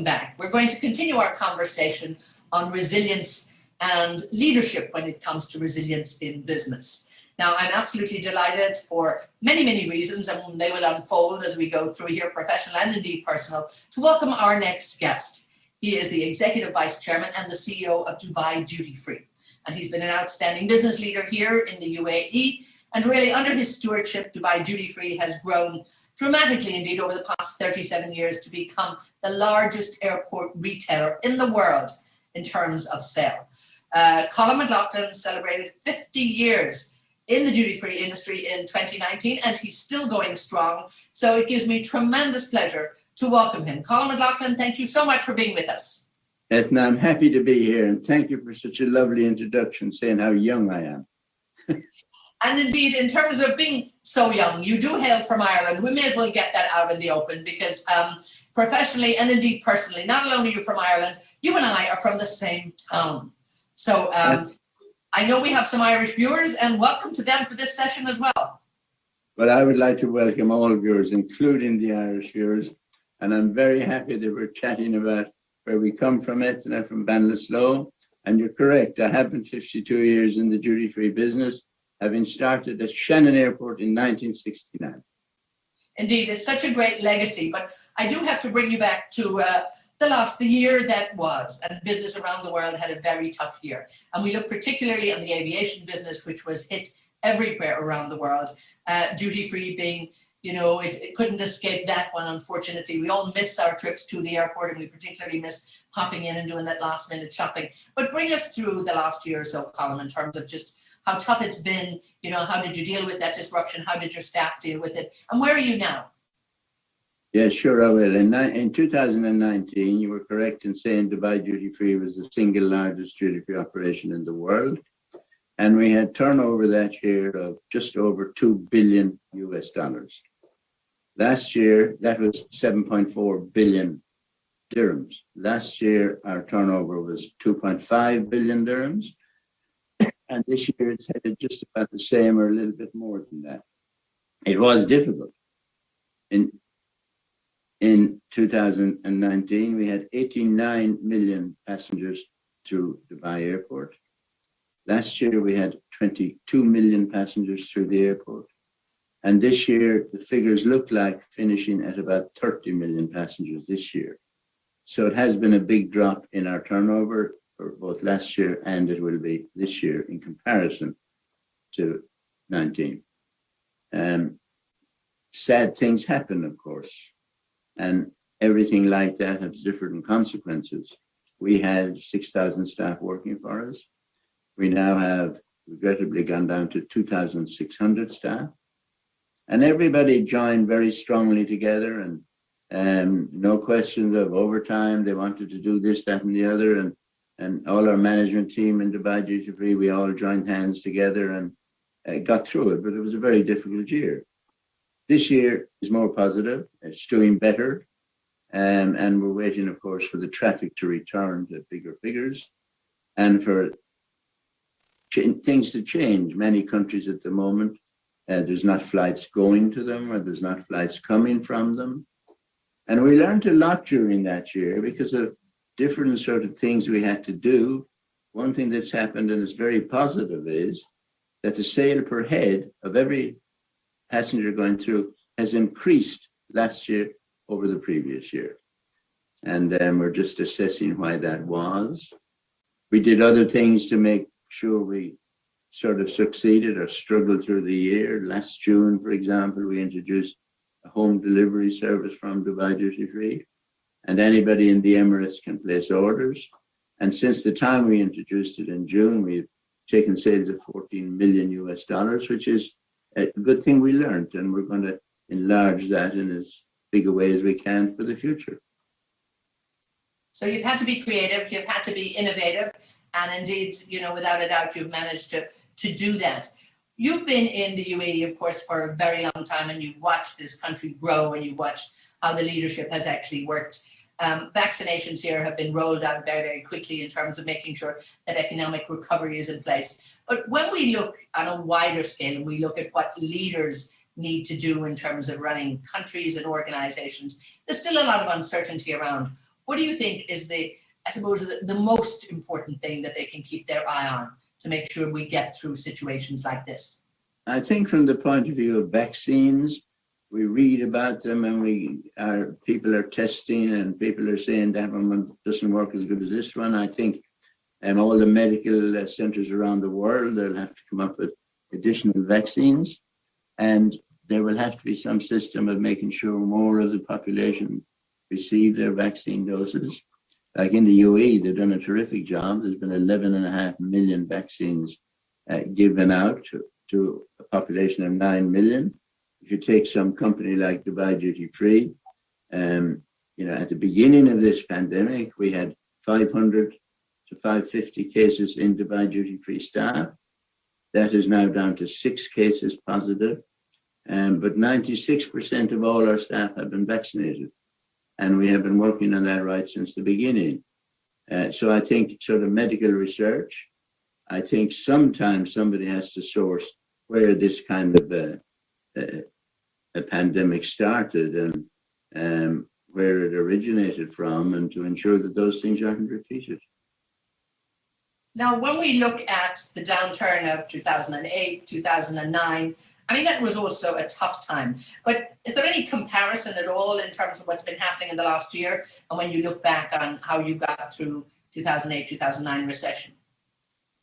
welcome back. We're going to continue our conversation on resilience and leadership when it comes to resilience in business. Now, I'm absolutely delighted for many, many reasons, and they will unfold as we go through here, professional and indeed personal, to welcome our next guest. He is the Executive Vice Chairman and the CEO of Dubai Duty Free. And he's been an outstanding business leader here in the UAE. And really, under his stewardship, Dubai Duty Free has grown dramatically, indeed, over the past 37 years to become the largest airport retailer in the world in terms of sale. Colm McLoughlin celebrated 50 years in the duty-free industry in 2019, and he's still going strong. So it gives me tremendous pleasure to welcome him. Colm McLoughlin, thank you so much for being with us. Etna, I'm happy to be here, and thank you for such a lovely introduction, saying how young I am. And indeed, in terms of being so young, you do hail from Ireland. We may as well get that out in the open because professionally and indeed personally, not only are you from Ireland, you and I are from the same town. So I know we have some Irish viewers, and welcome to them for this session as well. Well, I would like to welcome all viewers, including the Irish viewers. And I'm very happy that we're chatting about where we come from, Etna, from Banlaslow. And you're correct, I have been 52 years in the duty-free business, having started at Shannon Airport in 1969. Indeed, it's such a great legacy, but I do have to bring you back to the year that was, and business around the world had a very tough year. And we look particularly on the aviation business, which was hit everywhere around the world. Duty-free being, it couldn't escape that one, unfortunately. We all miss our trips to the airport, and we particularly miss popping in and doing that last-minute shopping. But bring us through the last year or so, Colm, in terms of just how tough it's been, how did you deal with that disruption? How did your staff deal with it? And where are you now? Yeah, sure, I will. In 2019, you were correct in saying Dubai Duty Free was the single largest duty-free operation in the world. And we had turnover that year of just over $2 billion US. Last year, that was 7.4 billion dirhams. Last year, our turnover was 2.5 billion dirhams. And this year it's headed just about the same or a little bit more than that. It was difficult. In 2019, we had 89 million passengers through Dubai Airport. Last year, we had 22 million passengers through the airport. And this year, the figures look like finishing at about 30 million passengers this year. So it has been a big drop in our turnover for both last year and it will be this year in comparison to 19. Sad things happen, of course, and everything like that has different consequences. We had 6,000 staff working for us. We now have regrettably gone down to 2,600 staff, and everybody joined very strongly together, and no questions of overtime. They wanted to do this, that, and the other, and all our management team in Dubai Duty Free, we all joined hands together and got through it, but it was a very difficult year. This year is more positive, it's doing better, and we're waiting, of course, for the traffic to return to bigger figures and for things to change. Many countries at the moment, there's not flights going to them or there's not flights coming from them. And we learned a lot during that year because of different sort of things we had to do. One thing that's happened and is very positive is that the sale per head of every passenger going through has increased last year over the previous year. And we're just assessing why that was. We did other things to make sure we sort of succeeded or struggled through the year. Last June, for example, we introduced a home delivery service from Dubai Duty Free, and anybody in the Emirates can place orders. And since the time we introduced it in June, we've taken sales of $14 million US, which is a good thing we learned, and we're going to enlarge that in as big a way as we can for the future. So you've had to be creative, you've had to be innovative, and indeed, without a doubt, you've managed to do that. You've been in the UAE, of course, for a very long time, and you've watched this country grow, and you've watched how the leadership has actually worked. Vaccinations here have been rolled out very, very quickly in terms of making sure that economic recovery is in place. But when we look on a wider scale and we look at what leaders need to do in terms of running countries and organizations, there's still a lot of uncertainty around. what do you think is the most important thing that they can keep their eye on to make sure we get through situations like this? I think from the point of view of vaccines, we read about them and people are testing and people are saying that one doesn't work as good as this one. I think all the medical centers around the world, they'll have to come up with additional vaccines, and there will have to be some system of making sure more of the population receive their vaccine doses. Like in the UAE, they've done a terrific job. There's been 11.5 million vaccines given out to a population of 9 million. If you take some company like Dubai Duty Free, at the beginning of this pandemic, we had 500 to 550 cases in Dubai Duty Free staff. That is now down to 6 cases positive. But 96% of all our staff have been vaccinated. And we have been working on that right since the beginning. So I think sort of medical research, I think sometimes somebody has to source where this kind of a pandemic started and where it originated from, and to ensure that those things aren't repeated. Now, when we look at the downturn of 2008, 2009, I mean, that was also a tough time. But is there any comparison at all in terms of what's been happening in the last year, and when you look back on how you got through 2008, 2009 recession?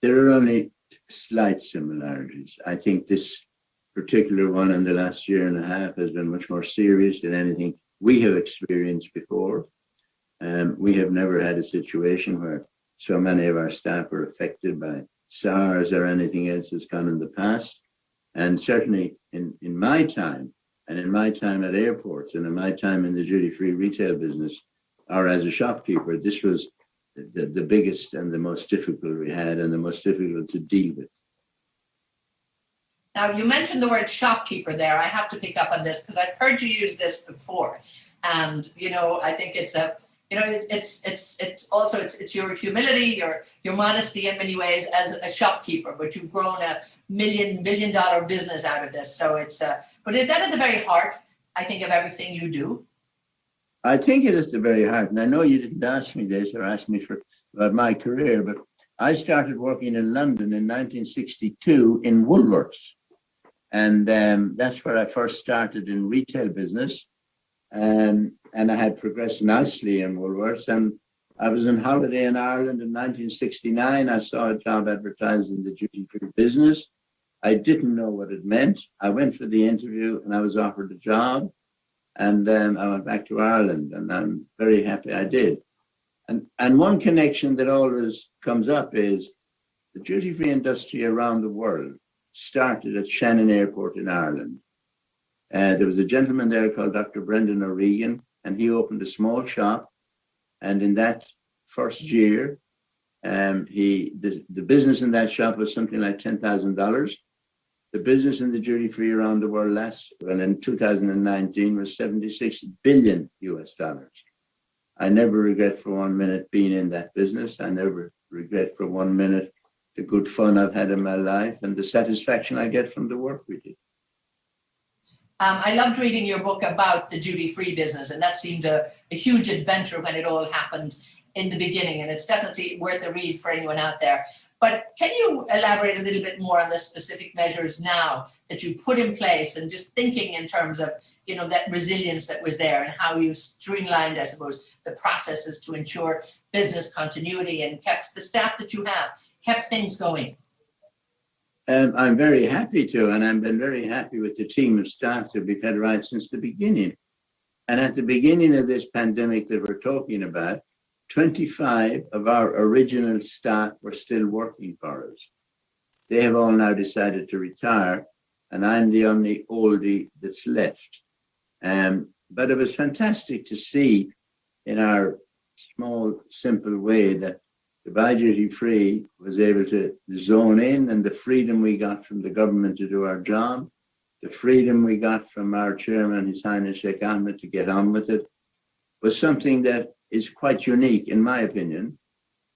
There are only slight similarities. I think this particular one in the last year and a half has been much more serious than anything we have experienced before. We have never had a situation where so many of our staff are affected by SARS or anything else that's gone in the past. And certainly in my time, and in my time at airports, and in my time in the duty-free retail business, or as a shopkeeper, this was the biggest and the most difficult we had, and the most difficult to deal with. Now, you mentioned the word shopkeeper there. I have to pick up on this because I've heard you use this before. And, I think it's it's your humility, your modesty in many ways as a shopkeeper, but you've grown a billion dollar business out of this. So but is that at the very heart, I think, of everything you do? I think it is the very heart. And I know you didn't ask me this or ask me about my career, but I started working in London in 1962 in Woolworths. And that's where I first started in retail business. And I had progressed nicely in Woolworths. And I was on holiday in Ireland in 1969. I saw a job advertised in the duty-free business. I didn't know what it meant. I went for the interview and I was offered a job. And then I went back to Ireland, and I'm very happy I did. And one connection that always comes up is the duty-free industry around the world started at Shannon Airport in Ireland. There was a gentleman there called Dr. Brendan O'Regan, and he opened a small shop. And in that first year, the business in that shop was something like $10,000. The business in the duty-free around the world in 2019 was $76 billion US. I never regret for 1 minute being in that business. I never regret for 1 minute the good fun I've had in my life and the satisfaction I get from the work we do. I loved reading your book about the duty-free business, and that seemed a huge adventure when it all happened in the beginning, and it's definitely worth a read for anyone out there. But can you elaborate a little bit more on the specific measures now that you put in place, and just thinking in terms of, that resilience that was there, and how you streamlined, I suppose, the processes to ensure business continuity and kept the staff that you have, kept things going? I'm very happy to, and I've been very happy with the team of staff that we've had right since the beginning. And at the beginning of this pandemic that we're talking about, 25 of our original staff were still working for us. They have all now decided to retire, and I'm the only oldie that's left. But it was fantastic to see in our small, simple way that Dubai Duty Free was able to zone in, and the freedom we got from the government to do our job, the freedom we got from our chairman, His Highness Sheikh Ahmed, to get on with it, was something that is quite unique, in my opinion.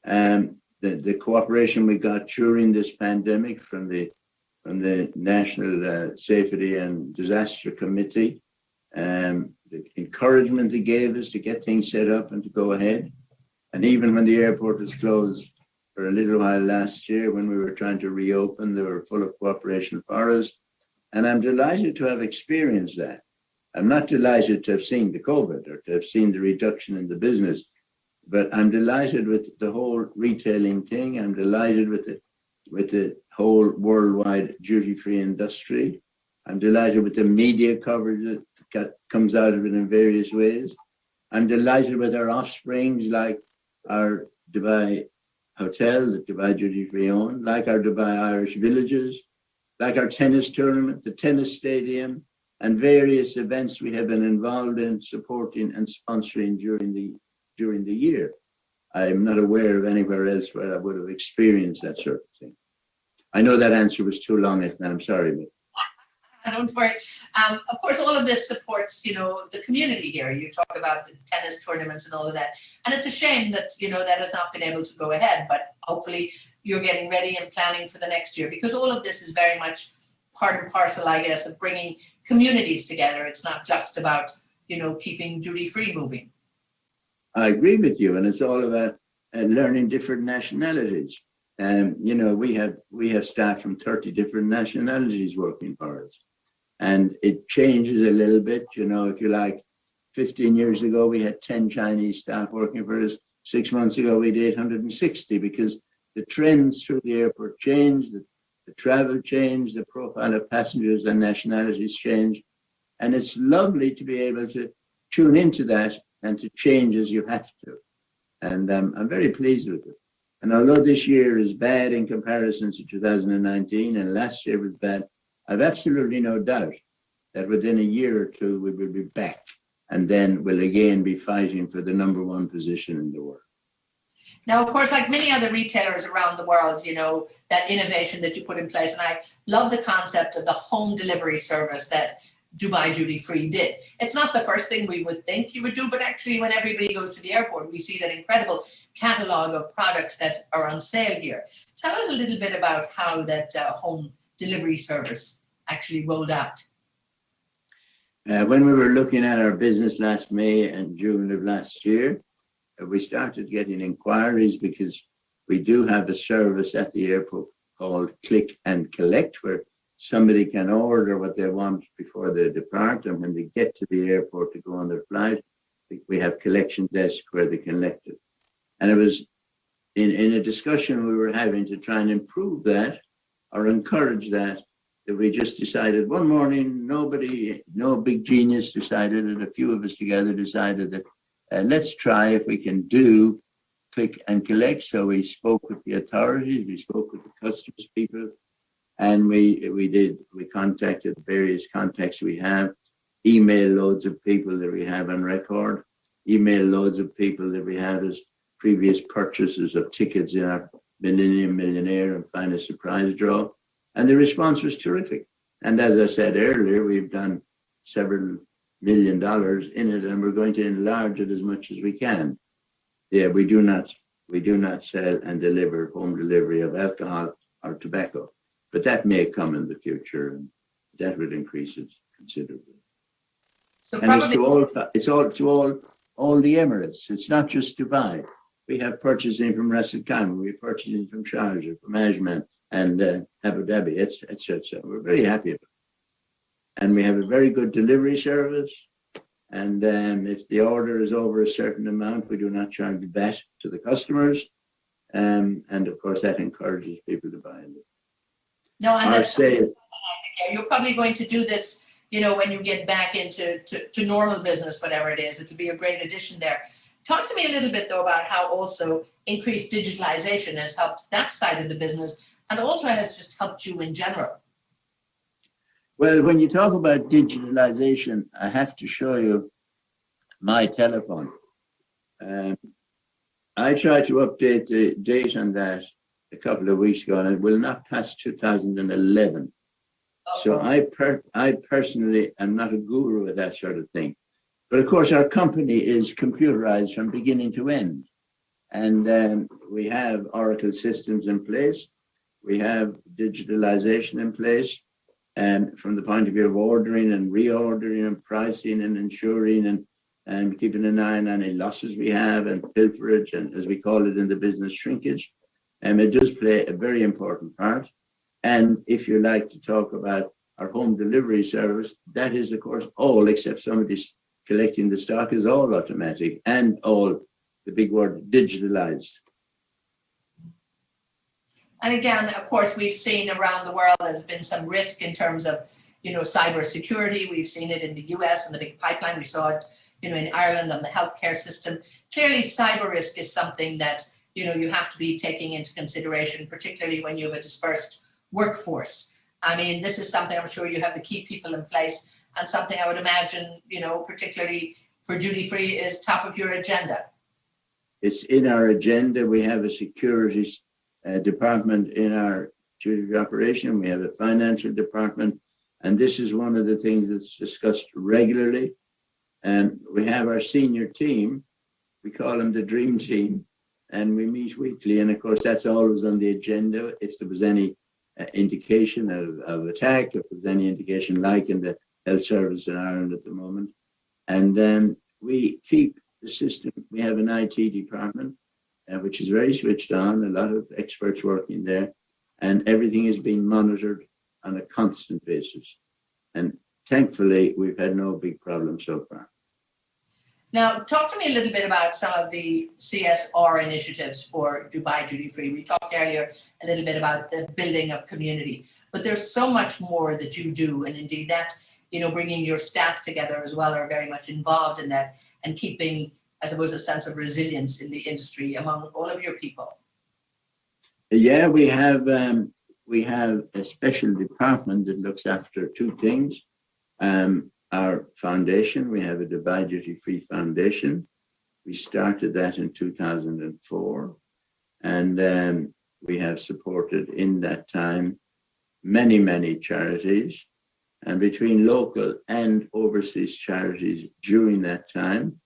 The cooperation we got during this pandemic from the National Safety and Disaster Committee, the encouragement they gave us to get things set up and to go ahead. And even when the airport was closed for a little while last year, when we were trying to reopen, they were full of cooperation for us. And I'm delighted to have experienced that. I'm not delighted to have seen the COVID or to have seen the reduction in the business, but I'm delighted with the whole retailing thing. I'm delighted with the whole worldwide duty-free industry. I'm delighted with the media coverage that comes out of it in various ways. I'm delighted with our offsprings, like our Dubai hotel that Dubai Duty Free owned, like our Dubai Irish villages, like our tennis tournament, the tennis stadium, and various events we have been involved in, supporting and sponsoring during the year. I'm not aware of anywhere else where I would have experienced that sort of thing. I know that answer was too long, and I'm sorry, but don't worry. Of course, all of this supports, the community here. You talk about the tennis tournaments and all of that. And it's a shame that, that has not been able to go ahead. But hopefully you're getting ready and planning for the next year, because all of this is very much part and parcel, I guess, of bringing communities together. It's not just about, keeping duty-free moving. I agree with you. And it's all about learning different nationalities. We have staff from 30 different nationalities working for us. And it changes a little bit, if you like. 15 years ago, we had 10 Chinese staff working for us. 6 months ago, we had 860, because the trends through the airport changed, the travel changed, the profile of passengers and nationalities changed. And it's lovely to be able to tune into that and to change as you have to. And I'm very pleased with it. And although this year is bad in comparison to 2019 and last year was bad, I've absolutely no doubt that within a year or two, we will be back, and then we'll again be fighting for the #1 position in the world. Now, of course, like many other retailers around the world, that innovation that you put in place, and I love the concept of the home delivery service that Dubai Duty Free did. It's not the first thing we would think you would do, but actually when everybody goes to the airport, we see that incredible catalog of products that are on sale here. Tell us a little bit about how that home delivery service actually rolled out. When we were looking at our business last May and June of last year, we started getting inquiries, because we do have a service at the airport called Click and Collect, where somebody can order what they want before they depart, and when they get to the airport to go on their flight, we have collection desks where they collect it. And it was in a discussion we were having to try and improve that or encourage that we just decided one morning, no big genius decided, and a few of us together decided that let's try if we can do Click and Collect. So we spoke with the authorities, we spoke with the customs people, and we contacted various contacts we have, email loads of people that we have on record, email loads of people that we have as previous purchases of tickets in our Millennium Millionaire and Finest Surprise Draw. And the response was terrific. And as I said earlier, we've done several $1 million in it, and we're going to enlarge it as much as we can. Yeah, we do not sell and deliver home delivery of alcohol or tobacco, but that may come in the future, and that would increase it considerably. So and it's to all the Emirates. It's not just Dubai. We have purchasing from Ras Al Khaimah, we have purchasing from Sharjah, from Ajman, and Abu Dhabi, etc. We're very happy about it. And we have a very good delivery service. And if the order is over a certain amount, we do not charge VAT to the customers. And of course, that encourages people to buy it. No, and that's you're probably going to do this, when you get back into normal business, whatever it is. It'll be a great addition there. Talk to me a little bit, though, about how also increased digitalization has helped that side of the business, and also has just helped you in general. Well, when you talk about digitalization, I have to show you my telephone. I tried to update the date on that a couple of weeks ago, and it will not pass 2011. So I personally am not a guru at that sort of thing. But of course, our company is computerized from beginning to end. And we have Oracle systems in place. We have digitalization in place. from the point of view of ordering and reordering and pricing and ensuring and keeping an eye on any losses we have and pilferage and, as we call it in the business, shrinkage. It does play a very important part. And if you like to talk about our home delivery service, that is, of course, all except somebody's collecting the stock is all automatic and all, the big word, digitalized. And again, of course, we've seen around the world there's been some risk in terms of, cyber security. We've seen it in the US and the big pipeline. We saw it, in Ireland on the healthcare system. Clearly, cyber risk is something that, you have to be taking into consideration, particularly when you have a dispersed workforce. I mean, this is something I'm sure you have the key people in place, and something I would imagine, particularly for duty free, is top of your agenda. It's in our agenda. We have a securities department in our duty operation. We have a financial department, and this is one of the things that's discussed regularly. And we have our senior team. We call them the dream team, and we meet weekly. And of course, that's always on the agenda. If there was any indication of attack, if there's any indication like in the health service in Ireland at the moment. And then we keep the system. We have an IT department, which is very switched on, a lot of experts working there, and everything is being monitored on a constant basis. And thankfully, we've had no big problems so far. Now, talk to me a little bit about some of the CSR initiatives for Dubai Duty Free. We talked earlier a little bit about the building of community, but there's so much more that you do, and indeed that, bringing your staff together as well are very much involved in that, and keeping, I suppose, a sense of resilience in the industry among all of your people. Yeah, we have a special department that looks after two things. Our foundation, we have a Dubai Duty Free Foundation. We started that in 2004, and we have supported in that time many, many charities, and between local and overseas charities during that time,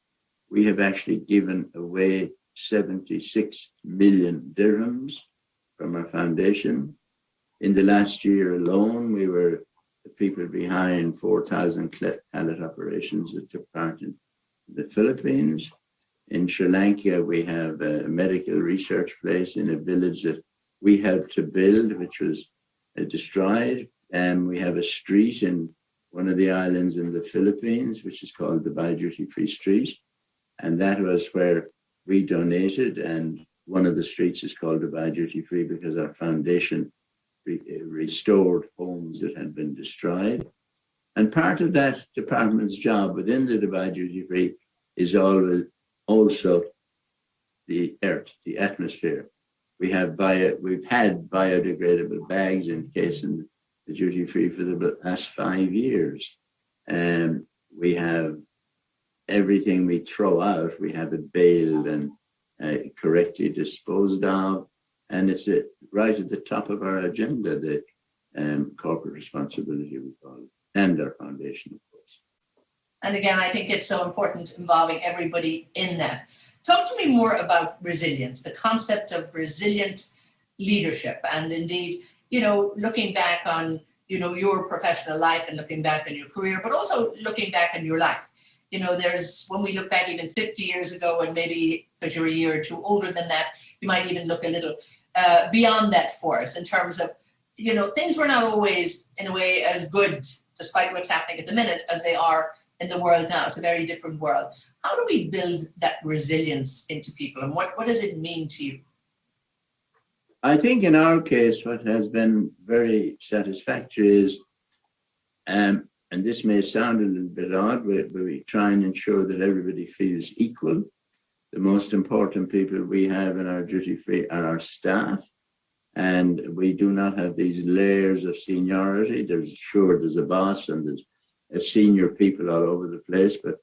we have actually given away 76 million dirhams from our foundation. In the last year alone, we were the people behind 4,000 cleft palate operations that took part in the Philippines. In Sri Lanka, we have a medical research place in a village that we helped to build, which was destroyed. And we have a street in one of the islands in the Philippines, which is called the Dubai Duty Free Street. And that was where we donated. And one of the streets is called Dubai Duty Free because our foundation restored homes that had been destroyed. And part of that department's job within the Dubai Duty Free is always also the earth, the atmosphere. We've had biodegradable bags encasing the duty free for the last 5 years. And we have everything we throw out, we have it baled and correctly disposed of. And it's right at the top of our agenda, the corporate responsibility, we call it, and our foundation, of course. And again, I think it's so important involving everybody in that. Talk to me more about resilience, the concept of resilient leadership, and indeed, looking back on, your professional life and looking back on your career, but also looking back on your life. When we look back even 50 years ago, and maybe because you're a year or two older than that, you might even look a little beyond that for us in terms of, things were not always in a way as good, despite what's happening at the minute, as they are in the world now. It's a very different world. How do we build that resilience into people, and what does it mean to you? I think in our case, what has been very satisfactory is, and this may sound a little bit odd, but we try and ensure that everybody feels equal. The most important people we have in our duty free are our staff, and we do not have these layers of seniority. There's a boss and there's senior people all over the place, but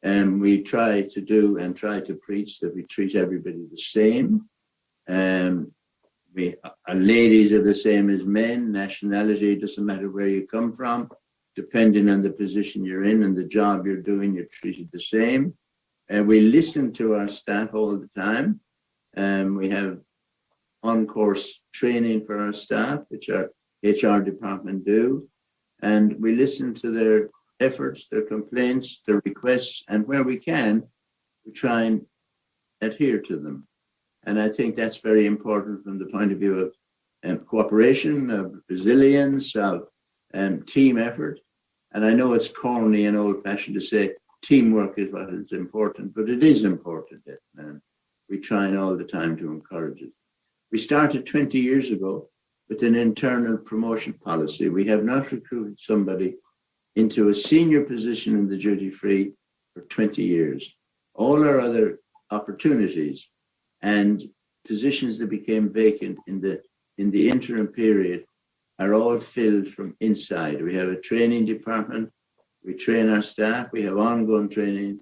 we try to preach that we treat everybody the same. Ladies are the same as men. Nationality, doesn't matter where you come from. Depending on the position you're in and the job you're doing, you're treated the same. We listen to our staff all the time. We have on-course training for our staff, which our HR department do. And we listen to their efforts, their complaints, their requests, and where we can, we try and adhere to them. And I think that's very important from the point of view of cooperation, of resilience, of team effort. And I know it's corny and old-fashioned to say teamwork is what is important, but it is important. And we try all the time to encourage it. We started 20 years ago with an internal promotion policy. We have not recruited somebody into a senior position in the duty-free for 20 years. All our other opportunities and positions that became vacant in the interim period are all filled from inside. We have a training department, we train our staff, we have ongoing training,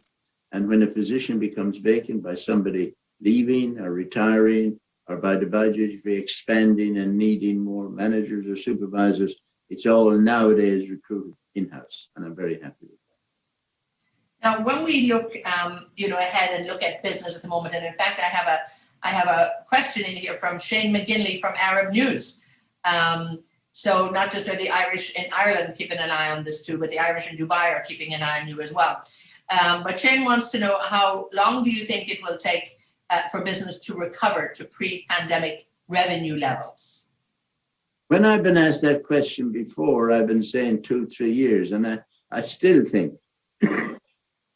and when a position becomes vacant by somebody leaving or retiring, or by the duty-free expanding and needing more managers or supervisors, it's all nowadays recruited in-house, and I'm very happy with that. Now, when we look, ahead and look at business at the moment, and in fact, I have a question in here from Shane McGinley from Arab News. So not just are the Irish in Ireland keeping an eye on this too, but the Irish in Dubai are keeping an eye on you as well. But Shane wants to know, how long do you think it will take for business to recover to pre-pandemic revenue levels? When I've been asked that question before, I've been saying 2-3 years, and I still think,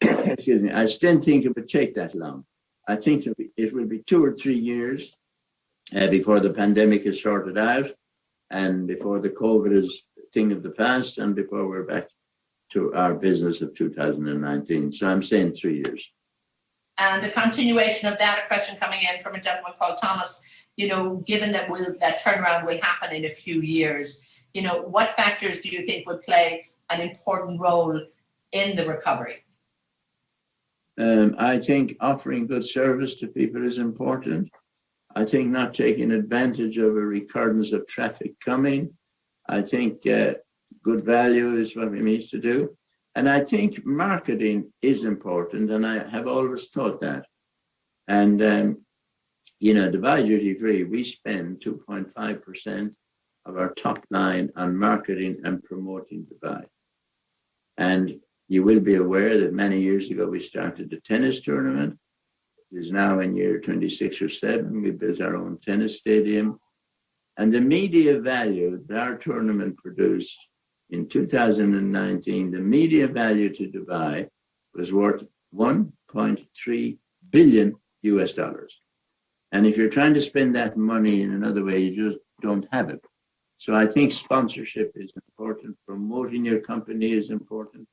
excuse me, I still think it would take that long. I think it will be 2 or 3 years before the pandemic is sorted out, and before the COVID is a thing of the past, and before we're back to our business of 2019. So I'm saying 3 years. And a continuation of that, a question coming in from a gentleman called Thomas, given that that turnaround will happen in a few years, what factors do you think would play an important role in the recovery? I think offering good service to people is important. I think not taking advantage of a recurrence of traffic coming. I think good value is what we need to do. And I think marketing is important, and I have always thought that. And, Dubai Duty Free, we spend 2.5% of our top line on marketing and promoting Dubai. And you will be aware that many years ago, we started the tennis tournament. It is now in year 26 or 7. We built our own tennis stadium. And the media value that our tournament produced in 2019, the media value to Dubai was worth $1.3 billion US. And if you're trying to spend that money in another way, you just don't have it. So I think sponsorship is important. Promoting your company is important.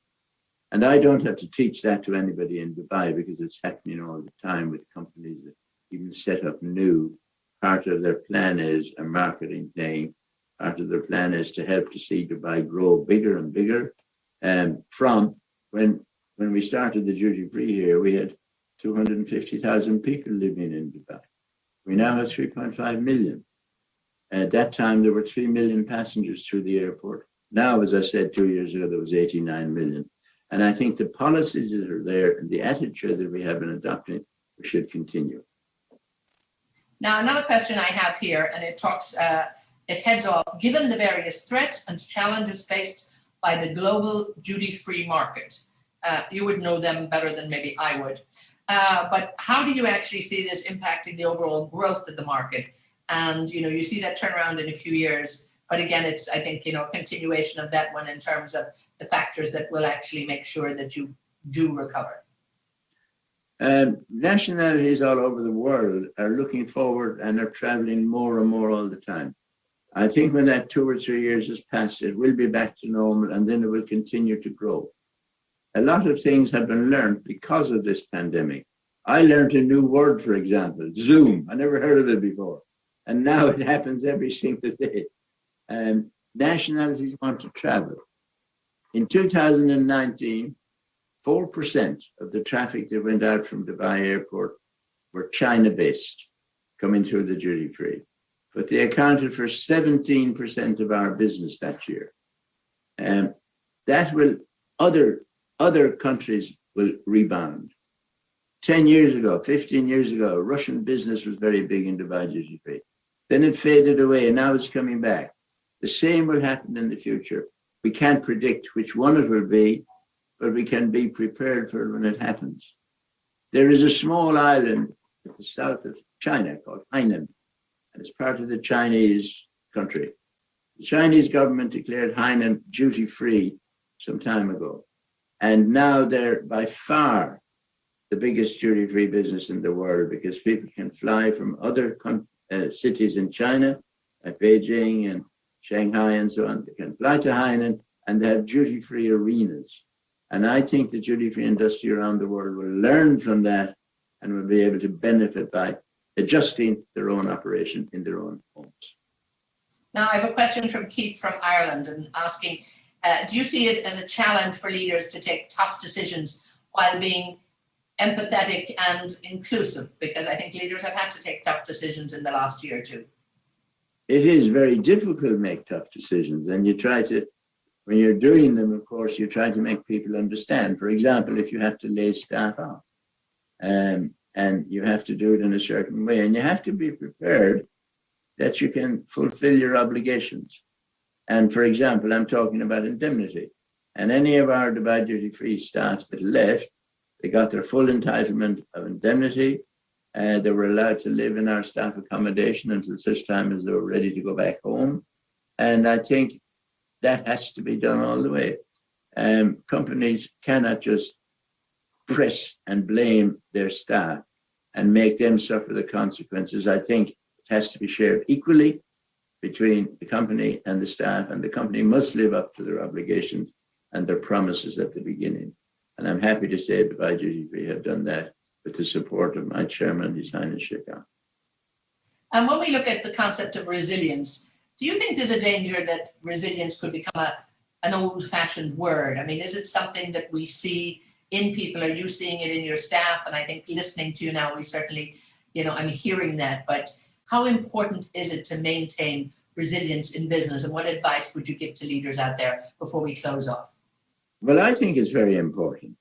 And I don't have to teach that to anybody in Dubai, because it's happening all the time with companies that even set up new. Part of their plan is a marketing thing. Part of their plan is to help to see Dubai grow bigger and bigger. And from when we started the duty free here, we had 250,000 people living in Dubai. We now have 3.5 million. At that time, there were 3 million passengers through the airport. Now, as I said 2 years ago, there was 89 million. And I think the policies that are there and the attitude that we have been adopting, we should continue. Now, another question I have here, and it heads off, given the various threats and challenges faced by the global duty-free market, you would know them better than maybe I would, but how do you actually see this impacting the overall growth of the market? And, you see that turnaround in a few years, but again, it's, I think, continuation of that one in terms of the factors that will actually make sure that you do recover. Nationalities all over the world are looking forward and are traveling more and more all the time. I think when that 2 or 3 years has passed, it will be back to normal, and then it will continue to grow. A lot of things have been learned because of this pandemic. I learned a new word, for example, Zoom. I never heard of it before. And now it happens every single day. Nationalities want to travel. In 2019, 4% of the traffic that went out from Dubai Airport were China-based, coming through the duty-free. But they accounted for 17% of our business that year. And that will, other countries will rebound. 10 years ago, 15 years ago, Russian business was very big in Dubai duty-free. Then it faded away, and now it's coming back. The same will happen in the future. We can't predict which one it will be, but we can be prepared for it when it happens. There is a small island at the south of China called Hainan, and it's part of the Chinese country. The Chinese government declared Hainan duty-free some time ago, and now they're by far the biggest duty-free business in the world, because people can fly from other cities in China, like Beijing and Shanghai and so on. They can fly to Hainan, and they have duty-free arenas. And I think the duty-free industry around the world will learn from that and will be able to benefit by adjusting their own operation in their own homes. Now, I have a question from Keith from Ireland, and asking, do you see it as a challenge for leaders to take tough decisions while being empathetic and inclusive? Because I think leaders have had to take tough decisions in the last year or two. It is very difficult to make tough decisions, and you try to, when you're doing them, of course, you try to make people understand. For example, if you have to lay staff off, and you have to do it in a certain way, and you have to be prepared that you can fulfill your obligations. And for example, I'm talking about indemnity. And any of our Dubai duty-free staff that left, they got their full entitlement of indemnity. They were allowed to live in our staff accommodation until such time as they were ready to go back home. And I think that has to be done all the way. Companies cannot just press and blame their staff and make them suffer the consequences. I think it has to be shared equally between the company and the staff, and the company must live up to their obligations and their promises at the beginning. And I'm happy to say Dubai Duty Free have done that with the support of my chairman, His Highness Sheikh Khan. And when we look at the concept of resilience, do you think there's a danger that resilience could become an old-fashioned word? I mean, is it something that we see in people? Are you seeing it in your staff? And I think listening to you now, we certainly, I'm hearing that. But how important is it to maintain resilience in business? And what advice would you give to leaders out there before we close off? Well, I think it's very important.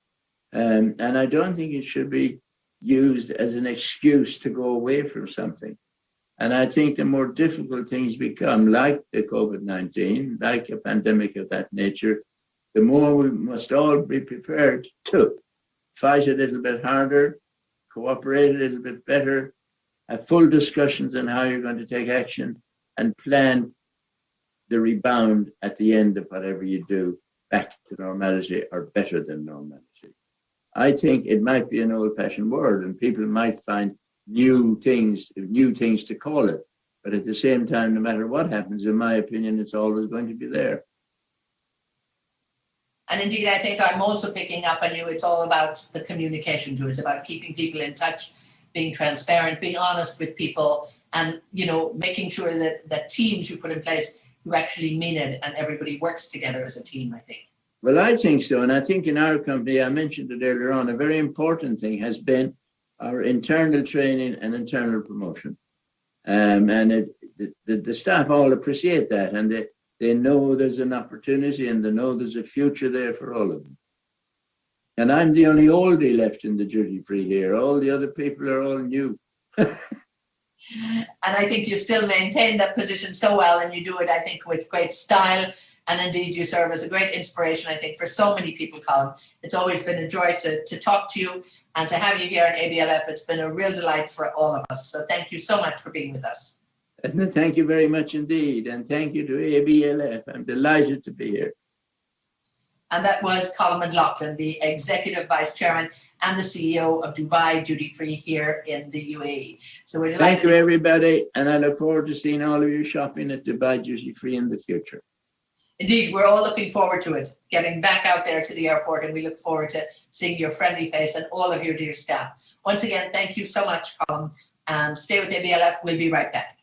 And I don't think it should be used as an excuse to go away from something. And I think the more difficult things become, like the COVID-19, like a pandemic of that nature, the more we must all be prepared to fight a little bit harder, cooperate a little bit better, have full discussions on how you're going to take action, and plan the rebound at the end of whatever you do back to normality or better than normality. I think it might be an old-fashioned word, and people might find new things to call it. But at the same time, no matter what happens, in my opinion, it's always going to be there. And indeed, I think I'm also picking up on you. It's all about the communication too. It's about keeping people in touch, being transparent, being honest with people, and making sure that teams you put in place, you actually mean it, and everybody works together as a team, I think. Well, I think so. And I think in our company, I mentioned it earlier on, a very important thing has been our internal training and internal promotion. And the staff all appreciate that, and they know there's an opportunity, and they know there's a future there for all of them. And I'm the only oldie left in the duty free here. All the other people are all new. And I think you still maintain that position so well, and you do it, I think, with great style. And indeed, you serve as a great inspiration, I think, for so many people, Colm. It's always been a joy to talk to you and to have you here at ABLF. It's been a real delight for all of us. So thank you so much for being with us. And thank you very much indeed. And thank you to ABLF. I'm delighted to be here. And that was Colm McLoughlin, the Executive Vice Chairman and the CEO of Dubai Duty Free here in the UAE. So we're delighted. Thank you, everybody. And I look forward to seeing all of you shopping at Dubai Duty Free in the future. Indeed, we're all looking forward to it, getting back out there to the airport, and we look forward to seeing your friendly face and all of your dear staff. Once again, thank you so much, Colm, and stay with ABLF. We'll be right back.